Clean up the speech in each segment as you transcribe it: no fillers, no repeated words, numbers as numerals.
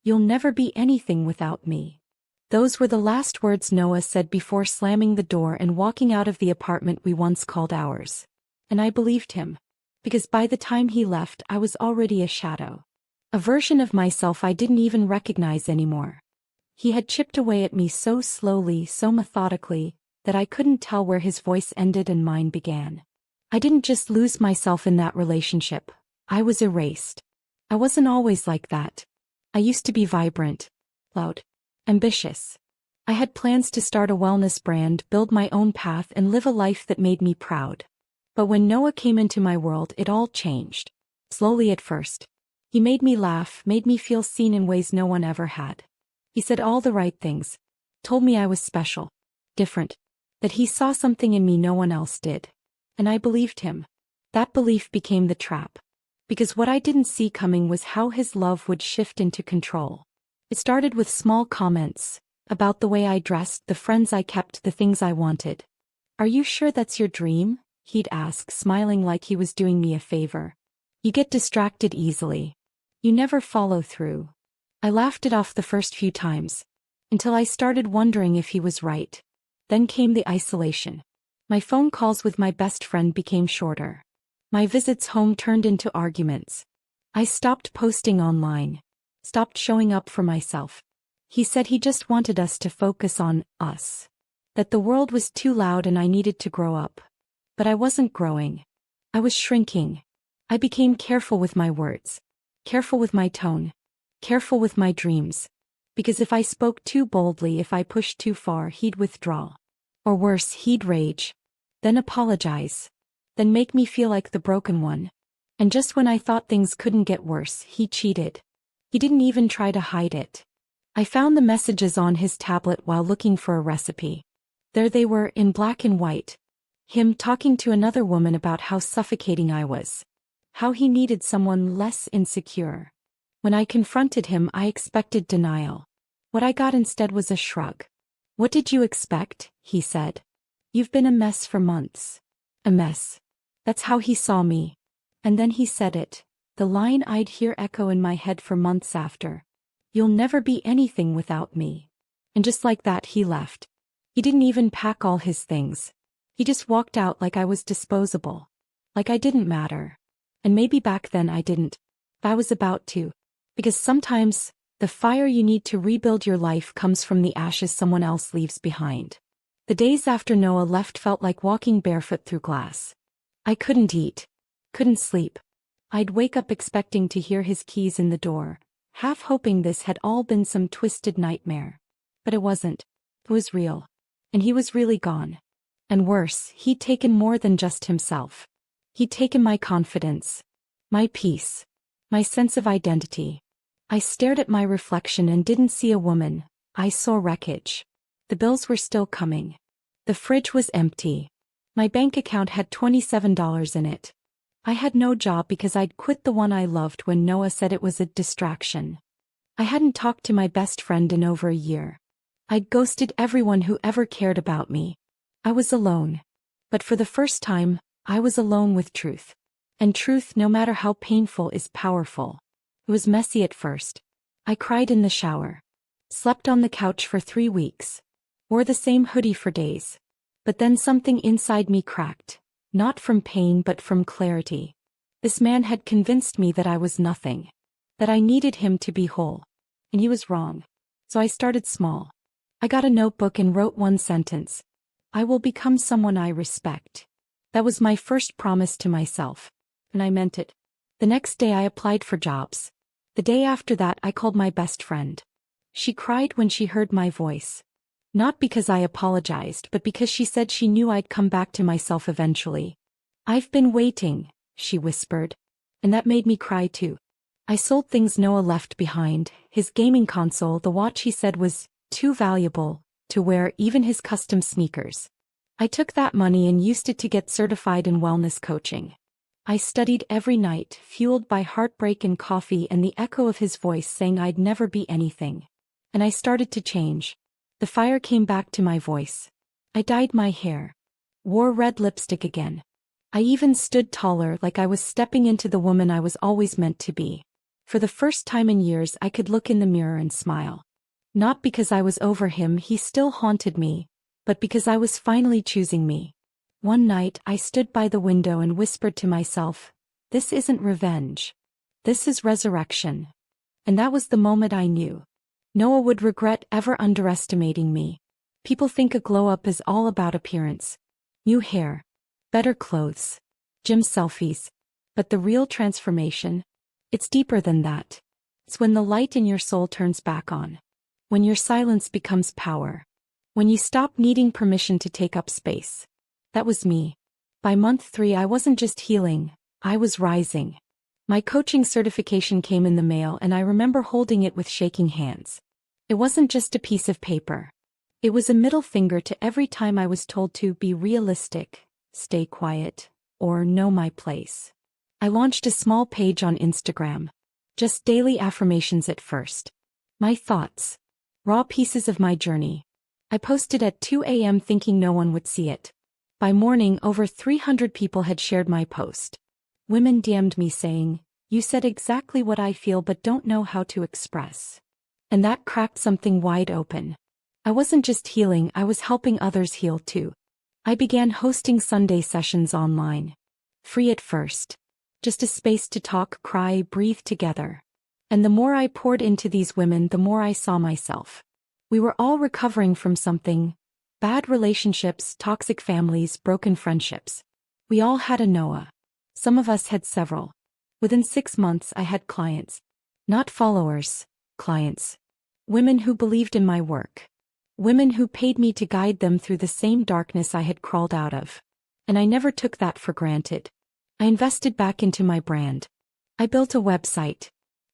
You'll never be anything without me. Those were the last words Noah said before slamming the door and walking out of the apartment we once called ours. And I believed him. Because by the time he left, I was already a shadow. A version of myself I didn't even recognize anymore. He had chipped away at me so slowly, so methodically, that I couldn't tell where his voice ended and mine began. I didn't just lose myself in that relationship. I was erased. I wasn't always like that. I used to be vibrant, loud, ambitious. I had plans to start a wellness brand, build my own path, and live a life that made me proud. But when Noah came into my world, it all changed. Slowly at first. He made me laugh, made me feel seen in ways no one ever had. He said all the right things. Told me I was special. Different. That he saw something in me no one else did. And I believed him. That belief became the trap. Because what I didn't see coming was how his love would shift into control. It started with small comments. About the way I dressed, the friends I kept, the things I wanted. Are you sure that's your dream? He'd ask, smiling like he was doing me a favor. You get distracted easily. You never follow through. I laughed it off the first few times. Until I started wondering if he was right. Then came the isolation. My phone calls with my best friend became shorter. My visits home turned into arguments. I stopped posting online. Stopped showing up for myself. He said he just wanted us to focus on us. That the world was too loud and I needed to grow up. But I wasn't growing. I was shrinking. I became careful with my words. Careful with my tone. Careful with my dreams. Because if I spoke too boldly, if I pushed too far, he'd withdraw. Or worse, he'd rage. Then apologize. Then make me feel like the broken one. And just when I thought things couldn't get worse, he cheated. He didn't even try to hide it. I found the messages on his tablet while looking for a recipe. There they were, in black and white. Him talking to another woman about how suffocating I was. How he needed someone less insecure. When I confronted him, I expected denial. What I got instead was a shrug. What did you expect? He said. You've been a mess for months. A mess. That's how he saw me. And then he said it, the line I'd hear echo in my head for months after. You'll never be anything without me. And just like that, he left. He didn't even pack all his things. He just walked out like I was disposable. Like I didn't matter. And maybe back then I didn't. But I was about to. Because sometimes, the fire you need to rebuild your life comes from the ashes someone else leaves behind. The days after Noah left felt like walking barefoot through glass. I couldn't eat. Couldn't sleep. I'd wake up expecting to hear his keys in the door, half hoping this had all been some twisted nightmare. But it wasn't. It was real. And he was really gone. And worse, he'd taken more than just himself. He'd taken my confidence. My peace. My sense of identity. I stared at my reflection and didn't see a woman. I saw wreckage. The bills were still coming. The fridge was empty. My bank account had $27 in it. I had no job because I'd quit the one I loved when Noah said it was a distraction. I hadn't talked to my best friend in over a year. I'd ghosted everyone who ever cared about me. I was alone. But for the first time, I was alone with truth. And truth, no matter how painful, is powerful. It was messy at first. I cried in the shower. Slept on the couch for 3 weeks. Wore the same hoodie for days. But then something inside me cracked. Not from pain but from clarity. This man had convinced me that I was nothing. That I needed him to be whole. And he was wrong. So I started small. I got a notebook and wrote one sentence. I will become someone I respect. That was my first promise to myself. And I meant it. The next day I applied for jobs. The day after that I called my best friend. She cried when she heard my voice. Not because I apologized, but because she said she knew I'd come back to myself eventually. I've been waiting, she whispered. And that made me cry too. I sold things Noah left behind, his gaming console, the watch he said was too valuable to wear, even his custom sneakers. I took that money and used it to get certified in wellness coaching. I studied every night, fueled by heartbreak and coffee and the echo of his voice saying I'd never be anything. And I started to change. The fire came back to my voice. I dyed my hair. Wore red lipstick again. I even stood taller, like I was stepping into the woman I was always meant to be. For the first time in years I could look in the mirror and smile. Not because I was over him, he still haunted me, but because I was finally choosing me. One night I stood by the window and whispered to myself, "This isn't revenge. This is resurrection." And that was the moment I knew Noah would regret ever underestimating me. People think a glow-up is all about appearance. New hair, better clothes, gym selfies. But the real transformation? It's deeper than that. It's when the light in your soul turns back on. When your silence becomes power. When you stop needing permission to take up space. That was me. By month 3 I wasn't just healing, I was rising. My coaching certification came in the mail and I remember holding it with shaking hands. It wasn't just a piece of paper. It was a middle finger to every time I was told to be realistic, stay quiet, or know my place. I launched a small page on Instagram. Just daily affirmations at first. My thoughts. Raw pieces of my journey. I posted at 2 a.m. thinking no one would see it. By morning, over 300 people had shared my post. Women DM'd me saying, "You said exactly what I feel but don't know how to express." And that cracked something wide open. I wasn't just healing, I was helping others heal too. I began hosting Sunday sessions online. Free at first. Just a space to talk, cry, breathe together. And the more I poured into these women, the more I saw myself. We were all recovering from something. Bad relationships, toxic families, broken friendships. We all had a Noah. Some of us had several. Within 6 months I had clients. Not followers, clients. Women who believed in my work. Women who paid me to guide them through the same darkness I had crawled out of. And I never took that for granted. I invested back into my brand. I built a website.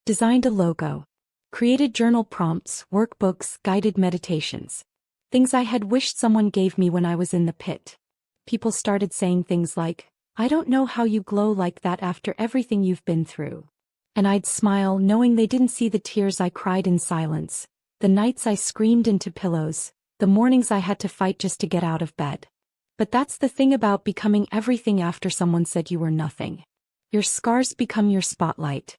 Designed a logo. Created journal prompts, workbooks, guided meditations. Things I had wished someone gave me when I was in the pit. People started saying things like, "I don't know how you glow like that after everything you've been through." And I'd smile knowing they didn't see the tears I cried in silence, the nights I screamed into pillows, the mornings I had to fight just to get out of bed. But that's the thing about becoming everything after someone said you were nothing. Your scars become your spotlight.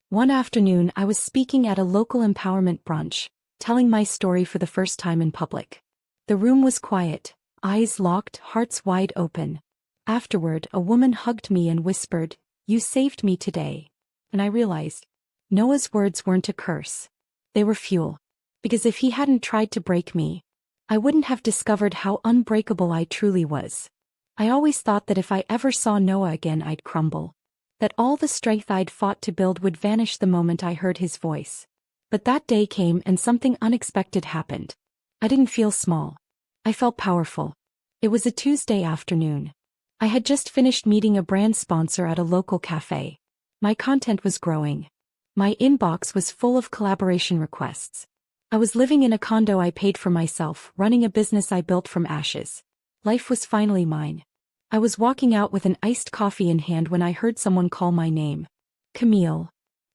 One afternoon I was speaking at a local empowerment brunch, telling my story for the first time in public. The room was quiet, eyes locked, hearts wide open. Afterward, a woman hugged me and whispered, "You saved me today." And I realized, Noah's words weren't a curse. They were fuel. Because if he hadn't tried to break me, I wouldn't have discovered how unbreakable I truly was. I always thought that if I ever saw Noah again I'd crumble. That all the strength I'd fought to build would vanish the moment I heard his voice. But that day came and something unexpected happened. I didn't feel small. I felt powerful. It was a Tuesday afternoon. I had just finished meeting a brand sponsor at a local cafe. My content was growing. My inbox was full of collaboration requests. I was living in a condo I paid for myself, running a business I built from ashes. Life was finally mine. I was walking out with an iced coffee in hand when I heard someone call my name. Camille.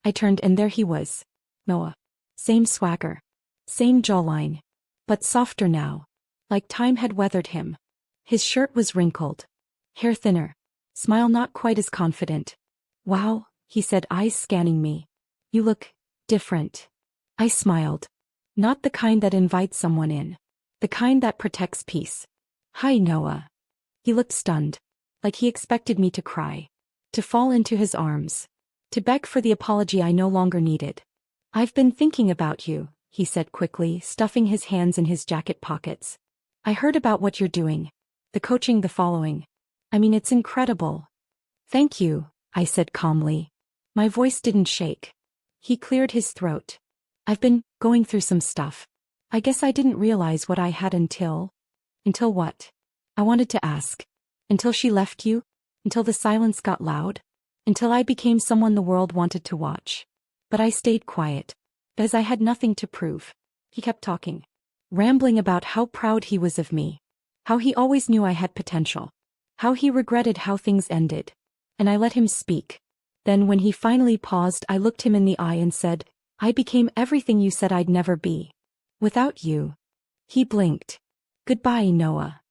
I turned and there he was. Noah. Same swagger. Same jawline. But softer now. Like time had weathered him. His shirt was wrinkled. Hair thinner. Smile not quite as confident. "Wow," he said, eyes scanning me. "You look different." I smiled. Not the kind that invites someone in. The kind that protects peace. "Hi, Noah." He looked stunned. Like he expected me to cry. To fall into his arms. To beg for the apology I no longer needed. "I've been thinking about you," he said quickly, stuffing his hands in his jacket pockets. "I heard about what you're doing. The coaching, the following. I mean, it's incredible." "Thank you," I said calmly. My voice didn't shake. He cleared his throat. "I've been going through some stuff. I guess I didn't realize what I had until..." "Until what?" I wanted to ask. "Until she left you? Until the silence got loud? Until I became someone the world wanted to watch?" But I stayed quiet. Because I had nothing to prove. He kept talking. Rambling about how proud he was of me. How he always knew I had potential. How he regretted how things ended. And I let him speak. Then when he finally paused, I looked him in the eye and said, "I became everything you said I'd never be. Without you." He blinked. "Goodbye, Noah."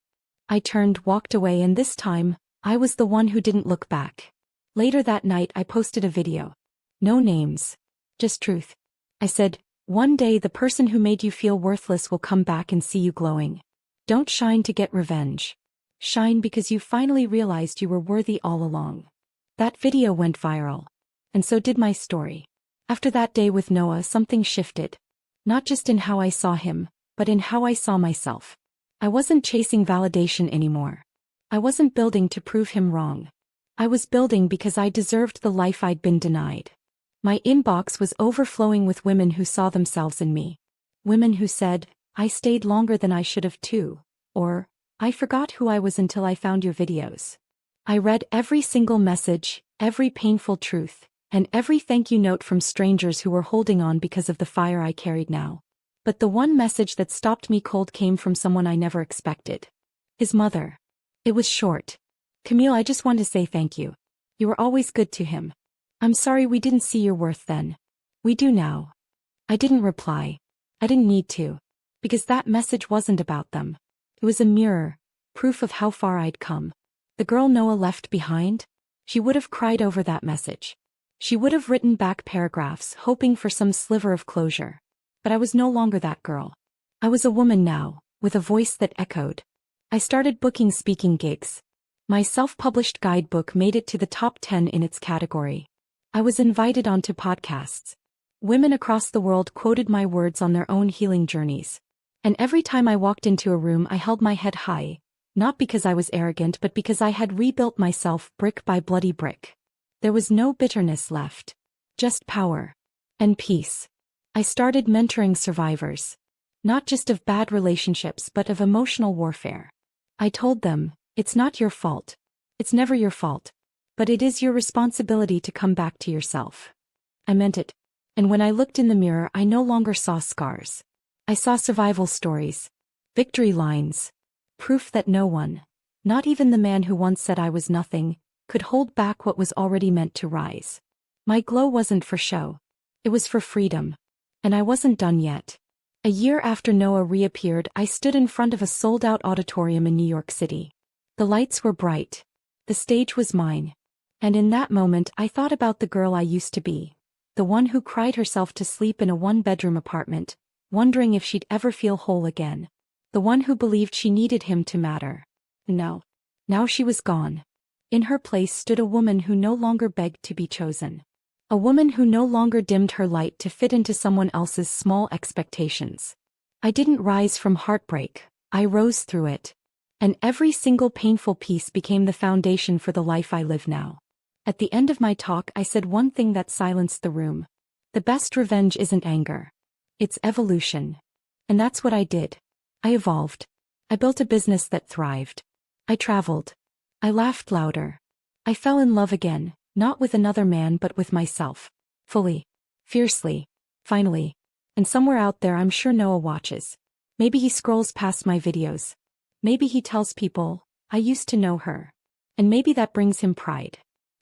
I turned, walked away, and this time, I was the one who didn't look back. Later that night I posted a video. No names. Just truth. I said, one day the person who made you feel worthless will come back and see you glowing. Don't shine to get revenge. Shine because you finally realized you were worthy all along. That video went viral. And so did my story. After that day with Noah, something shifted. Not just in how I saw him, but in how I saw myself. I wasn't chasing validation anymore. I wasn't building to prove him wrong. I was building because I deserved the life I'd been denied. My inbox was overflowing with women who saw themselves in me. Women who said, I stayed longer than I should have too. Or, I forgot who I was until I found your videos. I read every single message, every painful truth, and every thank you note from strangers who were holding on because of the fire I carried now. But the one message that stopped me cold came from someone I never expected. His mother. It was short. Camille, I just want to say thank you. You were always good to him. I'm sorry we didn't see your worth then. We do now. I didn't reply. I didn't need to. Because that message wasn't about them. It was a mirror, proof of how far I'd come. The girl Noah left behind? She would have cried over that message. She would have written back paragraphs hoping for some sliver of closure. But I was no longer that girl. I was a woman now, with a voice that echoed. I started booking speaking gigs. My self-published guidebook made it to the top 10 in its category. I was invited onto podcasts. Women across the world quoted my words on their own healing journeys. And every time I walked into a room I held my head high, not because I was arrogant but because I had rebuilt myself brick by bloody brick. There was no bitterness left. Just power. And peace. I started mentoring survivors. Not just of bad relationships but of emotional warfare. I told them, it's not your fault. It's never your fault. But it is your responsibility to come back to yourself. I meant it. And when I looked in the mirror I no longer saw scars. I saw survival stories. Victory lines. Proof that no one, not even the man who once said I was nothing, could hold back what was already meant to rise. My glow wasn't for show. It was for freedom. And I wasn't done yet. A year after Noah reappeared I stood in front of a sold-out auditorium in New York City. The lights were bright. The stage was mine. And in that moment I thought about the girl I used to be. The one who cried herself to sleep in a one-bedroom apartment, wondering if she'd ever feel whole again. The one who believed she needed him to matter. No. Now she was gone. In her place stood a woman who no longer begged to be chosen. A woman who no longer dimmed her light to fit into someone else's small expectations. I didn't rise from heartbreak, I rose through it. And every single painful piece became the foundation for the life I live now. At the end of my talk I said one thing that silenced the room. The best revenge isn't anger. It's evolution. And that's what I did. I evolved. I built a business that thrived. I traveled. I laughed louder. I fell in love again, not with another man but with myself. Fully. Fiercely. Finally. And somewhere out there I'm sure Noah watches. Maybe he scrolls past my videos. Maybe he tells people, I used to know her. And maybe that brings him pride.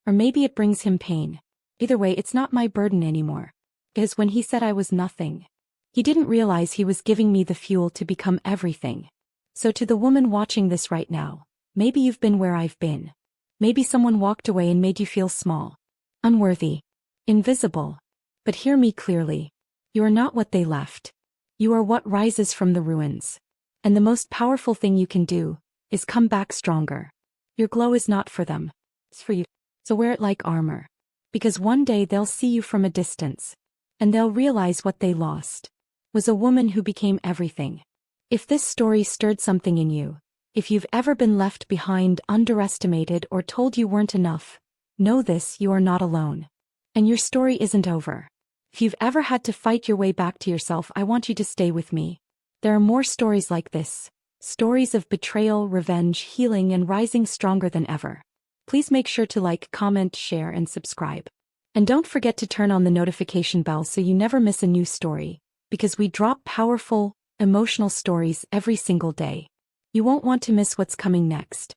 Or maybe it brings him pain. Either way, it's not my burden anymore. Because when he said I was nothing, he didn't realize he was giving me the fuel to become everything. So to the woman watching this right now, maybe you've been where I've been. Maybe someone walked away and made you feel small, unworthy, invisible. But hear me clearly. You are not what they left. You are what rises from the ruins. And the most powerful thing you can do is come back stronger. Your glow is not for them. It's for you. So wear it like armor. Because one day they'll see you from a distance. And they'll realize what they lost was a woman who became everything. If this story stirred something in you, if you've ever been left behind, underestimated, or told you weren't enough, know this: you are not alone. And your story isn't over. If you've ever had to fight your way back to yourself, I want you to stay with me. There are more stories like this. Stories of betrayal, revenge, healing, and rising stronger than ever. Please make sure to like, comment, share, and subscribe. And don't forget to turn on the notification bell so you never miss a new story, because we drop powerful, emotional stories every single day. You won't want to miss what's coming next.